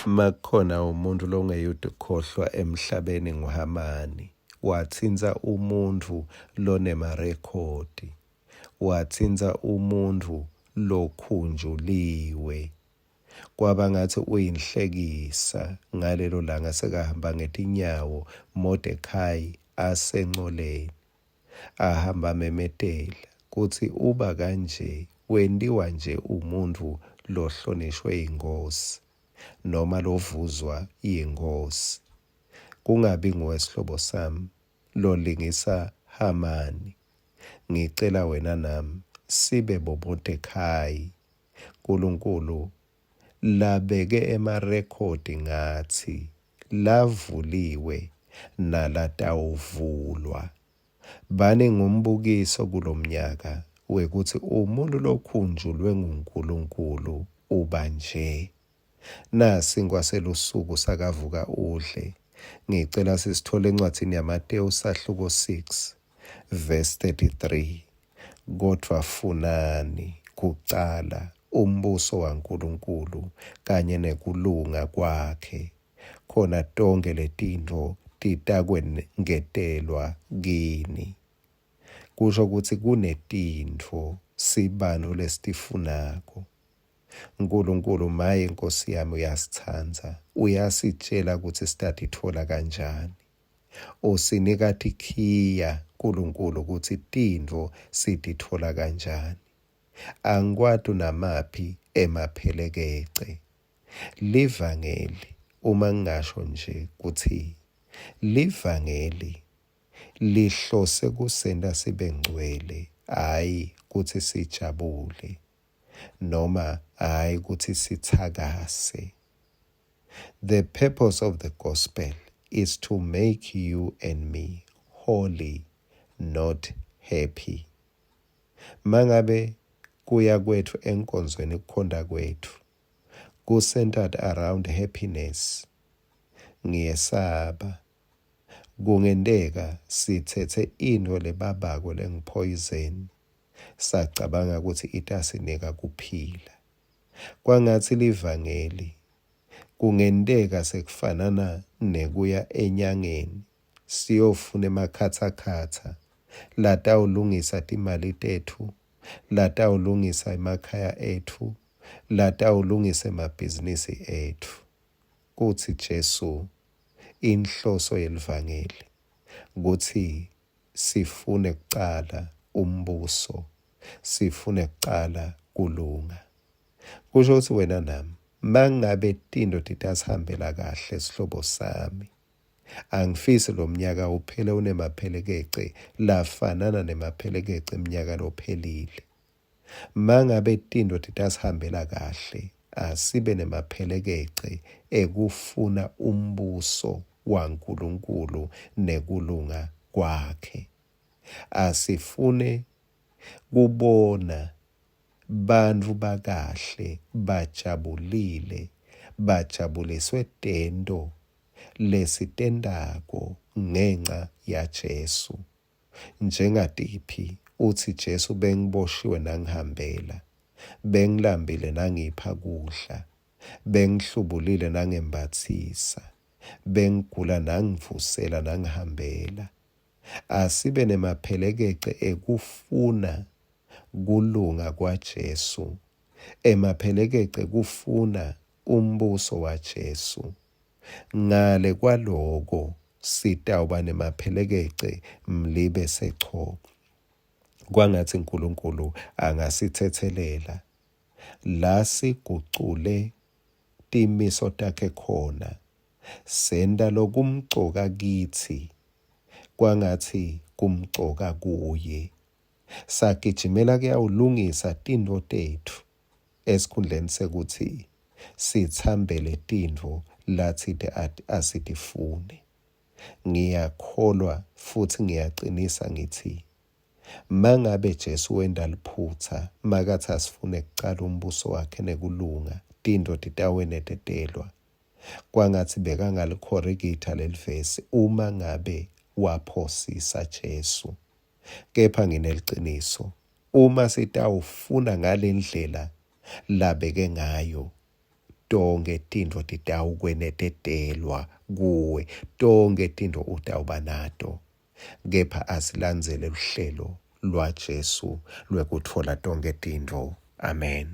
Makukhona umuntu longeyude ukukhohlwa emhlabeni nguHamani. Wathinta umuntu lonemarekhodi. Wathinta umuntu lokhunjuliwe. Kwaba ngathi uyinhlekisa ngalelo langa sekahamba ngetinyawo Mordekhai asenqoleni. Ahamba memetela kuthi uba kanje wentiwa nje umuntu lohlonishwe inkosi noma lovuzwa yinkosi. Kungabi ngowesihlobo sami lolingisa Hamani. Ngicela wena nami sibe boMordekhai. uNkulunkulu labeke emarekhodi ngathi lavuliwe nalatawuvulwa. Bane ngumbukiso kulomnyaka wekuthi umuntu lokhunjulwe nguNkulunkulu uba nje. Nasi ngwaselusuku sakavuka udle. Ngicela sisithole encwadini yaMateyu sahluko 6 verse 33. Kodwa funani kucala umbuso waNkulunkulu kanye nekulunga kwakhe, khona tonke letinto titakwengetelwa kini. Kusho ukuthi kunetinto sibano lesitifunako. uNkulunkulu maye Nkosi yami uyasithanda, uyasitshela ukuthi sitatithola kanjani. Usinika tikhiya uNkulunkulu ukuthi tinto sitithola kanjani. Angikwati namaphi emaphelekece. Livangeli uma ngingasho nje kuthi livangeli lihlose kusenta sibe ngcwele, hayi kuthi sijabule noma hayi kuthi sithakase. The purpose of the gospel is to make you and me holy, not happy. Mangabe kuya kwethu enkonzweni kukhonda kwethu ku-centered around happiness, ngiyesaba. Kungenteka sithethe into lebabako lengiphoyizeni sacabanga ukuthi itasinika kuphila. Kwangathi livangeli kungenteka sekufanana nekuya enyangeni siyofuna emakhatsakhatsa latawulungisa timali tethu, latawulungisa emakhaya ethu, latawulungisa emabhizinisi ethu. Kuthi Jesu inhloso yelivangeli ukuthi sifune kucala umbuso, sifune kucala kulunga. Kusho ukuthi wena nami mangabe tinto titasihambela kahle sihlobo sami, angifisi lo mnyaka uphele unemaphelekece lafanana nemaphelekece eminyaka lophelile. Mangabe tinto titasihambela kahle, asibe nemaphelekece ekufuna umbuso waNkulunkulu nekulunga kwakhe. Asifune kubona bantfu bakahle bajabulile, bajabuliswe tento lesitendako ngenxa yaJesu. Njengatiphi uthi Jesu bengiboshiwe nangihambela, bengilambile nangipha kudla, bengihlubulile nangembathisa, bengigula nangivusela nangihambela. Asibe nemaphelekece ekufuna kulunga kwaJesu, emaphelekece kufuna umbuso waJesu. Ngale kwaloko sitawuba nemaphelekece mlibe secho. Kwangathi uNkulunkulu angasithethelela la sigucule timiso takhe khona, senta lokumcoka kithi kwangathi kumcoka kuye. Sagijimela kuyawulungisa tinto tethu esikhundleni sekuthi sithambele tinto lathi asitifune. Ngiyakholwa futhi ngiyaqinisa ngithi mangabe Jesu wenda liphutha makathi asifune kucala umbuso wakhe nekulunga, tinto titawenetetelwa. Kwangathi bekangalikhorikitha lelivesi uma ngabe waphosisa Jesu. Kepha ngineliciniso, uma sitawufuna ngalendlela labeke ngayo, tonke tintfo titawukwenetetelwa kuwe, tonke tintfo utawuba nato. Kepha asilandzele luhlelo lwaJesu lwekutfola tonke tintfo. Amen.